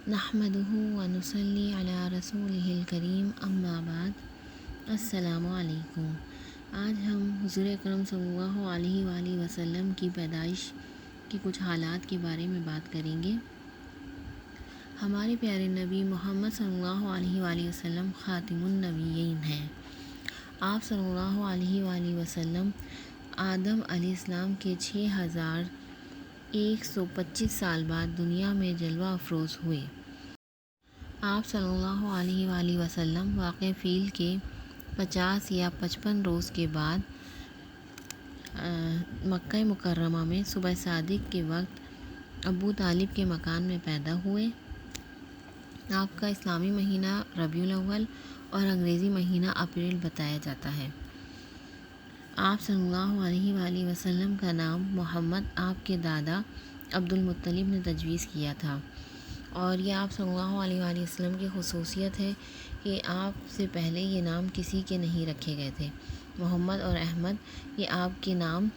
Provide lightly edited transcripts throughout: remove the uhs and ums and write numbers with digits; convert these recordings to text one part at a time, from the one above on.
نحمدہ و نصلی علی رسولہ الکریم اما بعد السلام علیکم۔ آج ہم حضور اکرم صلی اللہ علیہ وآلہ وسلم کی پیدائش کے کچھ حالات کے بارے میں بات کریں گے۔ ہمارے پیارے نبی محمد صلی اللہ علیہ وآلہ وسلم خاتم النبیین ہیں۔ آپ صلی اللہ علیہ وآلہ وسلم آدم علیہ السلام کے 6125 سال بعد دنیا میں جلوہ افروز ہوئے۔ آپ صلی اللہ علیہ وآلہ وسلم واقع فیل کے 50 یا 55 روز کے بعد مکہ مکرمہ میں صبح صادق کے وقت ابو طالب کے مکان میں پیدا ہوئے۔ آپ کا اسلامی مہینہ ربیع الاول اور انگریزی مہینہ اپریل بتایا جاتا ہے۔ آپ صلی اللہ علیہ وآلہ وسلم کا نام محمد آپ کے دادا عبد المطلب نے تجویز کیا تھا، اور یہ آپ صلی اللہ علیہ وآلہ وسلم کی خصوصیت ہے کہ آپ سے پہلے یہ نام کسی کے نہیں رکھے گئے تھے۔ محمد اور احمد یہ آپ کے نام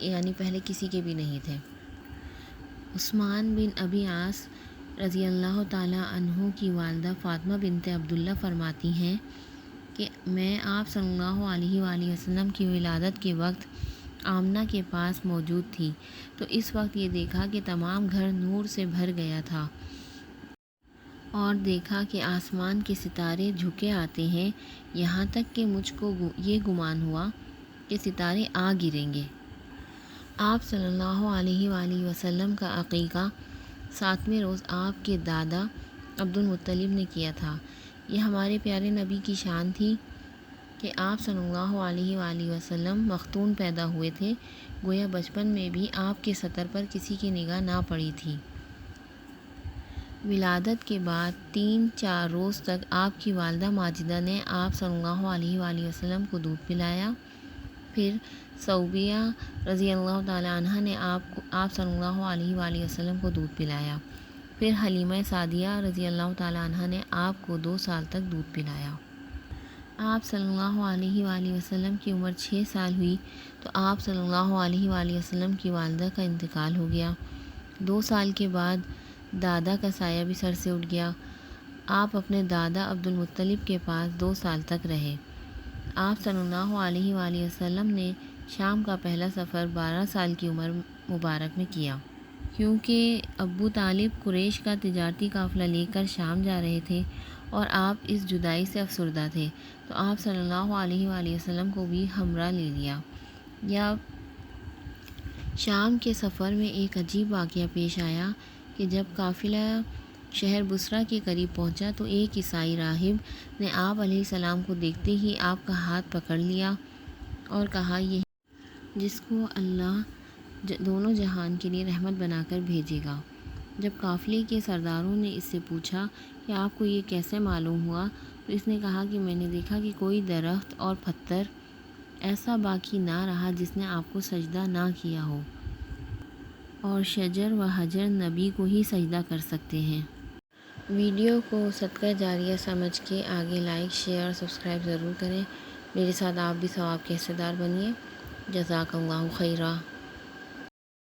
یعنی پہلے کسی کے بھی نہیں تھے۔ عثمان بن ابی عاص رضی اللہ تعالیٰ عنہ کی والدہ فاطمہ بنت عبداللہ فرماتی ہیں کہ میں آپ صلی اللہ علیہ وآلہ وسلم کی ولادت کے وقت آمنہ کے پاس موجود تھی، تو اس وقت یہ دیکھا کہ تمام گھر نور سے بھر گیا تھا، اور دیکھا کہ آسمان کے ستارے جھکے آتے ہیں، یہاں تک کہ مجھ کو یہ گمان ہوا کہ ستارے آ گریں گے۔ آپ صلی اللہ علیہ وآلہ وسلم کا عقیقہ 7ویں روز آپ کے دادا عبد المطلب نے کیا تھا۔ یہ ہمارے پیارے نبی کی شان تھی کہ آپ صلی اللہ علیہ وآلہ وسلم مختون پیدا ہوئے تھے، گویا بچپن میں بھی آپ کے سطر پر کسی کی نگاہ نہ پڑی تھی۔ ولادت کے بعد 3-4 روز تک آپ کی والدہ ماجدہ نے آپ صلی اللہ علیہ وآلہ وسلم کو دودھ پلایا۔ پھر ثوبیہ رضی اللہ تعالیٰ عنہ نے آپ صلی اللہ علیہ وآلہ وسلم کو دودھ پلایا۔ پھر حلیمہ سعدیہ رضی اللہ تعالیٰ عنہ نے آپ کو 2 سال تک دودھ پلایا۔ آپ صلی اللہ علیہ وآلہ وسلم کی عمر 6 سال ہوئی تو آپ صلی اللہ علیہ وآلہ وسلم کی والدہ کا انتقال ہو گیا۔ 2 سال کے بعد دادا کا سایہ بھی سر سے اٹھ گیا۔ آپ اپنے دادا عبد المطلب کے پاس 2 سال تک رہے۔ آپ صلی اللہ علیہ وآلہ وسلم نے شام کا پہلا سفر 12 سال کی عمر مبارک میں کیا۔ کیونکہ ابو طالب قریش کا تجارتی قافلہ لے کر شام جا رہے تھے اور آپ اس جدائی سے افسردہ تھے، تو آپ صلی اللہ علیہ وآلہ وسلم کو بھی ہمراہ لے لیا۔ شام کے سفر میں ایک عجیب واقعہ پیش آیا کہ جب قافلہ شہر بصرہ کے قریب پہنچا تو ایک عیسائی راہب نے آپ علیہ السلام کو دیکھتے ہی آپ کا ہاتھ پکڑ لیا اور کہا، یہ جس کو اللہ دونوں جہان کے لیے رحمت بنا کر بھیجے گا۔ جب قافلے کے سرداروں نے اس سے پوچھا کہ آپ کو یہ کیسے معلوم ہوا، تو اس نے کہا کہ میں نے دیکھا کہ کوئی درخت اور پتھر ایسا باقی نہ رہا جس نے آپ کو سجدہ نہ کیا ہو، اور شجر و حجر نبی کو ہی سجدہ کر سکتے ہیں۔ ویڈیو کو صدقہ جاریہ سمجھ کے آگے لائک، شیئر اور سبسکرائب ضرور کریں۔ میرے ساتھ آپ بھی ثواب کے حصے دار بنیے۔ جزاک اللہ خیرا۔